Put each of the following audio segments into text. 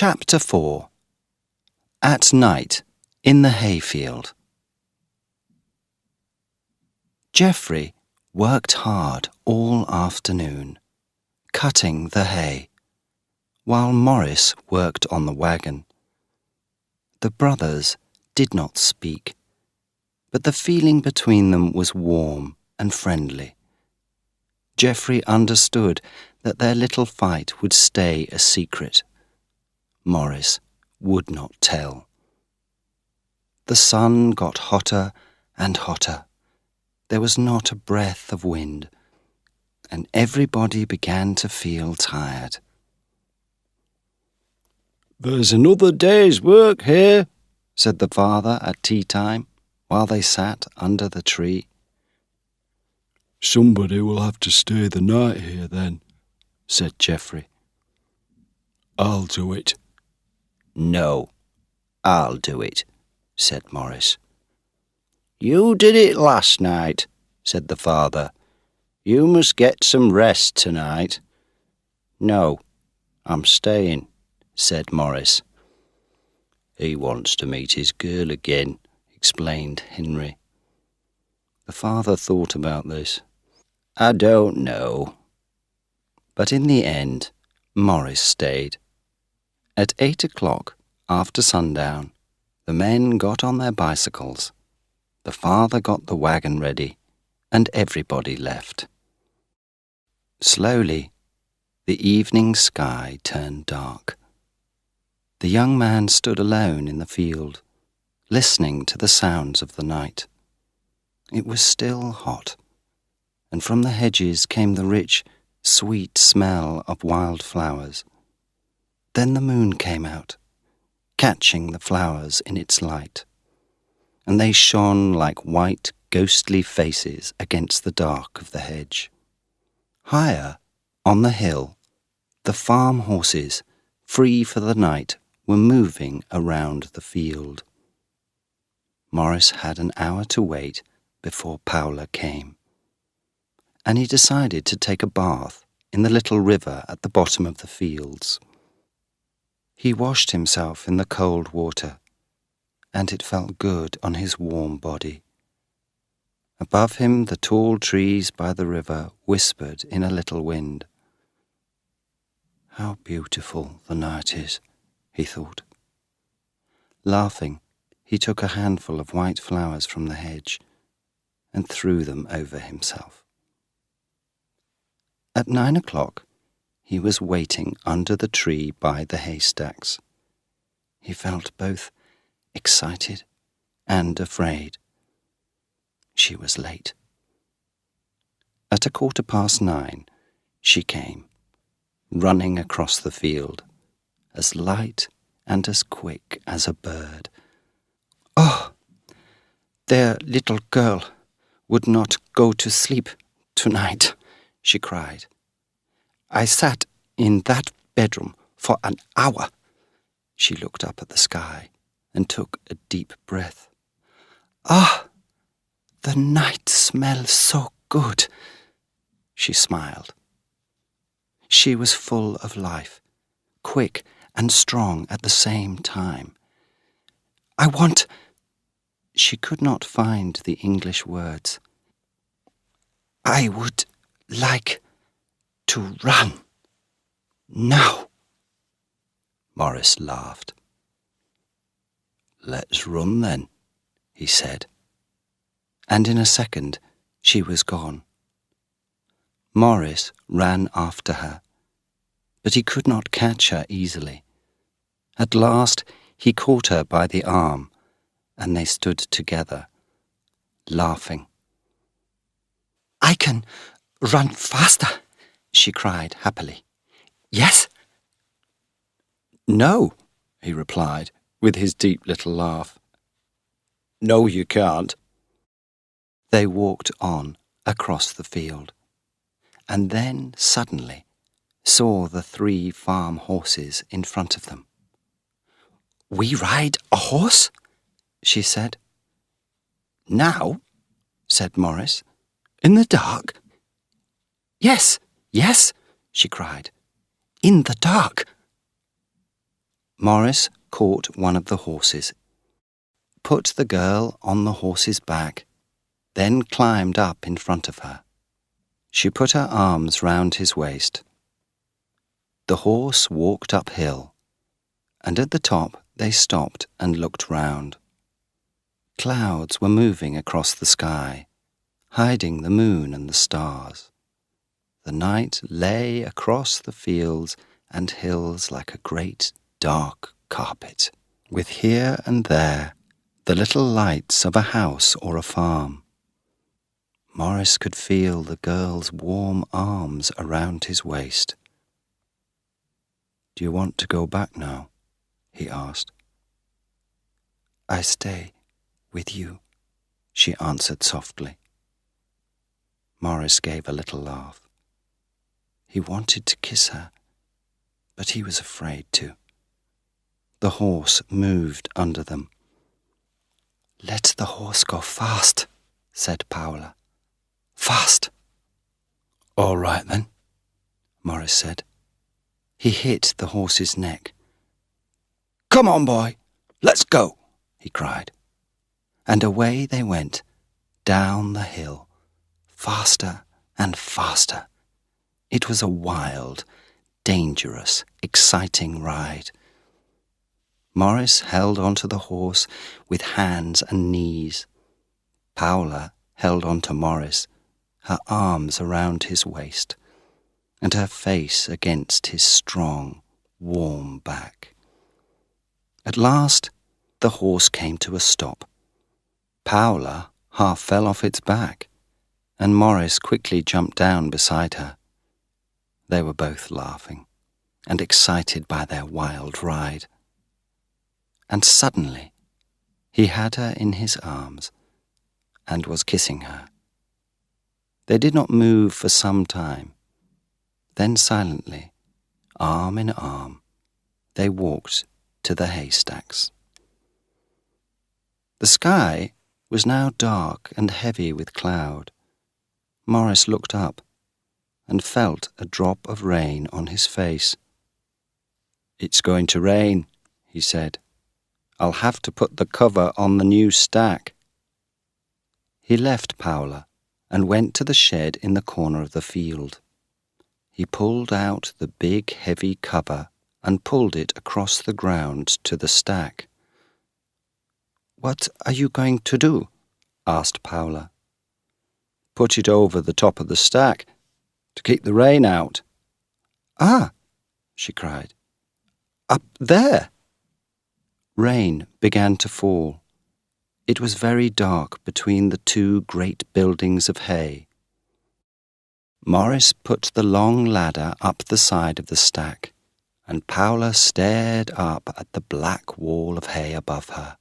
Chapter 4. At Night in the Hayfield. Geoffrey worked hard all afternoon, cutting the hay, while Maurice worked on the wagon. The brothers did not speak, but the feeling between them was warm and friendly. Geoffrey understood that their little fight would stay a secret. Maurice would not tell. The sun got hotter and hotter. There was not a breath of wind, and everybody began to feel tired. "There's another day's work here," said the father at tea time, while they sat under the tree. "Somebody will have to stay the night here then," said Geoffrey. "I'll do it." "No, I'll do it," said Maurice. "You did it last night," said the father. "You must get some rest tonight." "No, I'm staying," said Maurice. "He wants to meet his girl again," explained Henry. The father thought about this. "I don't know." But in the end, Maurice stayed. At 8 o'clock, after sundown, the men got on their bicycles. The father got the wagon ready, and everybody left. Slowly, the evening sky turned dark. The young man stood alone in the field, listening to the sounds of the night. It was still hot, and from the hedges came the rich, sweet smell of wild flowers. Then the moon came out, catching the flowers in its light, and they shone like white, ghostly faces against the dark of the hedge. Higher, on the hill, the farm horses, free for the night, were moving around the field. Maurice had an hour to wait before Paula came, and he decided to take a bath in the little river at the bottom of the fields. He washed himself in the cold water, and it felt good on his warm body. Above him, the tall trees by the river whispered in a little wind. "How beautiful the night is," he thought. Laughing, he took a handful of white flowers from the hedge and threw them over himself. At 9 o'clock, he was waiting under the tree by the haystacks. He felt both excited and afraid. She was late. At 9:15, she came, running across the field, as light and as quick as a bird. "Oh, their little girl would not go to sleep tonight," she cried. "I sat in that bedroom for an hour." She looked up at the sky and took a deep breath. "Ah, the night smells so good." She smiled. She was full of life, quick and strong at the same time. "I want—" She could not find the English words. "I would like to run now." Maurice laughed. "Let's run then," he said. And in a second she was gone. Maurice ran after her, but he could not catch her easily. At last he caught her by the arm, and they stood together, laughing. "I can run faster," she cried happily. "Yes?" "No," he replied, with his deep little laugh. "No, you can't." They walked on across the field, and then suddenly saw the 3 farm horses in front of them. "We ride a horse?" she said. "Now?" said Maurice. "In the dark?" "Yes, yes," she cried. "In the dark." Morris caught one of the horses, put the girl on the horse's back, then climbed up in front of her. She put her arms round his waist. The horse walked uphill, and at the top they stopped and looked round. Clouds were moving across the sky, hiding the moon and the stars. The night lay across the fields and hills like a great dark carpet, with here and there the little lights of a house or a farm. Morris could feel the girl's warm arms around his waist. "Do you want to go back now?" he asked. "I stay with you," she answered softly. Morris gave a little laugh. He wanted to kiss her, but he was afraid to. The horse moved under them. "Let the horse go fast," said Paula. "Fast." "All right then," Morris said. He hit the horse's neck. "Come on, boy, let's go," he cried. And away they went, down the hill, faster and faster. It was a wild, dangerous, exciting ride. Morris held onto the horse with hands and knees. Paula held onto Morris, her arms around his waist, and her face against his strong, warm back. At last, the horse came to a stop. Paula half fell off its back, and Morris quickly jumped down beside her. They were both laughing and excited by their wild ride. And suddenly, he had her in his arms and was kissing her. They did not move for some time. Then silently, arm in arm, they walked to the haystacks. The sky was now dark and heavy with cloud. Morris looked up and felt a drop of rain on his face. "It's going to rain," he said. "I'll have to put the cover on the new stack." He left Paula and went to the shed in the corner of the field. He pulled out the big, heavy cover and pulled it across the ground to the stack. "What are you going to do?" asked Paula. "Put it over the top of the stack to keep the rain out." "Ah!" she cried. "Up there!" Rain began to fall. It was very dark between the two great buildings of hay. Morris put the long ladder up the side of the stack, and Paula stared up at the black wall of hay above her.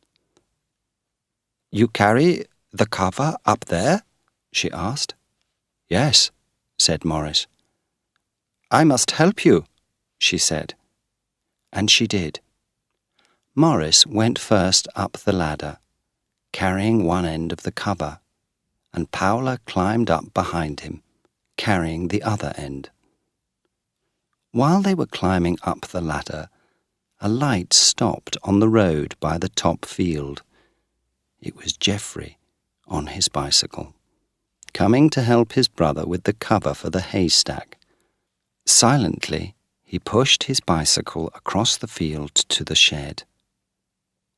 "You carry the cover up there?" she asked. "Yes," said Morris. "I must help you," she said. And she did. Morris went first up the ladder, carrying one end of the cover, and Paula climbed up behind him, carrying the other end. While they were climbing up the ladder, a light stopped on the road by the top field. It was Geoffrey on his bicycle, coming to help his brother with the cover for the haystack. Silently, he pushed his bicycle across the field to the shed.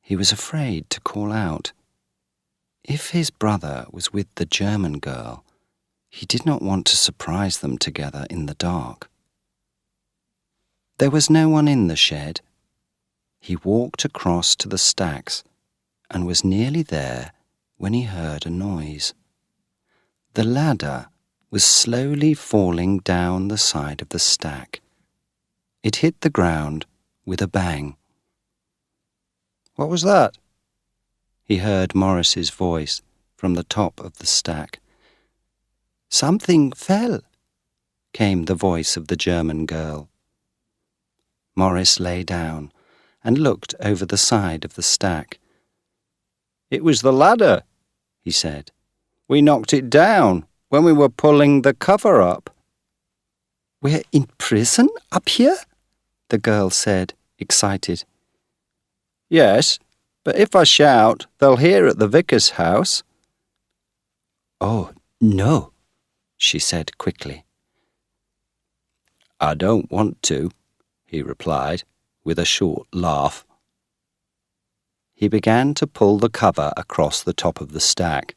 He was afraid to call out. If his brother was with the German girl, he did not want to surprise them together in the dark. There was no one in the shed. He walked across to the stacks and was nearly there when he heard a noise. The ladder was slowly falling down the side of the stack. It hit the ground with a bang. "What was that?" He heard Morris's voice from the top of the stack. "Something fell," came the voice of the German girl. Morris lay down and looked over the side of the stack. "It was the ladder," he said. "We knocked it down when we were pulling the cover up." "We're in prison up here?" the girl said, excited. Yes, but if I shout, they'll hear at the vicar's house. Oh, no, she said quickly. I don't want to, he replied, with a short laugh. He began to pull the cover across the top of the stack.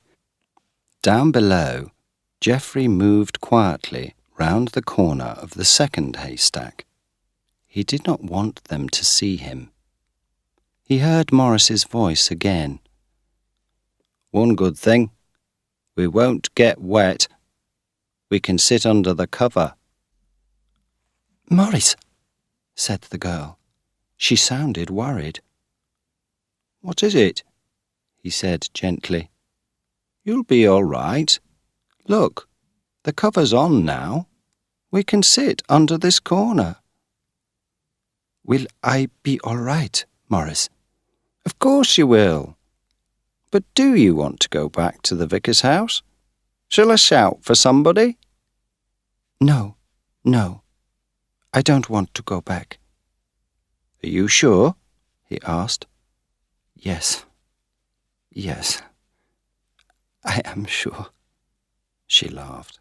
Down below, Geoffrey moved quietly round the corner of the second haystack. He did not want them to see him. He heard Morris's voice again. One good thing, we won't get wet. We can sit under the cover. Morris, said the girl. She sounded worried. What is it? He said gently. You'll be all right. Look, the cover's on now. We can sit under this corner. Will I be all right, Morris? Of course you will. But do you want to go back to the vicar's house? Shall I shout for somebody? No. I don't want to go back. Are you sure? He asked. Yes, I am sure, she laughed.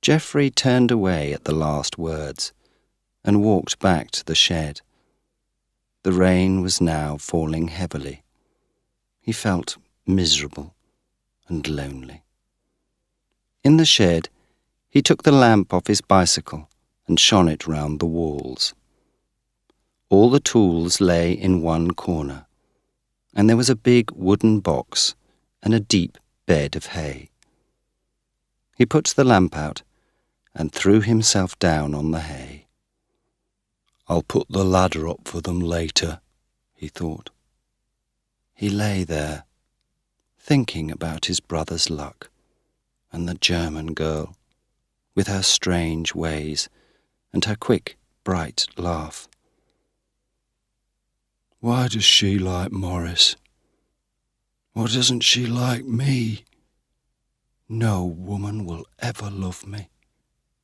Geoffrey turned away at the last words and walked back to the shed. The rain was now falling heavily. He felt miserable and lonely. In the shed, he took the lamp off his bicycle and shone it round the walls. All the tools lay in one corner, and there was a big wooden box and a deep bed of hay. He put the lamp out and threw himself down on the hay. I'll put the ladder up for them later, he thought. He lay there, thinking about his brother's luck and the German girl, with her strange ways and her quick, bright laugh. Why does she like Morris? Why doesn't she like me? No woman will ever love me,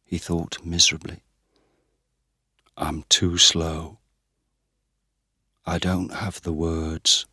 he thought miserably. I'm too slow. I don't have the words.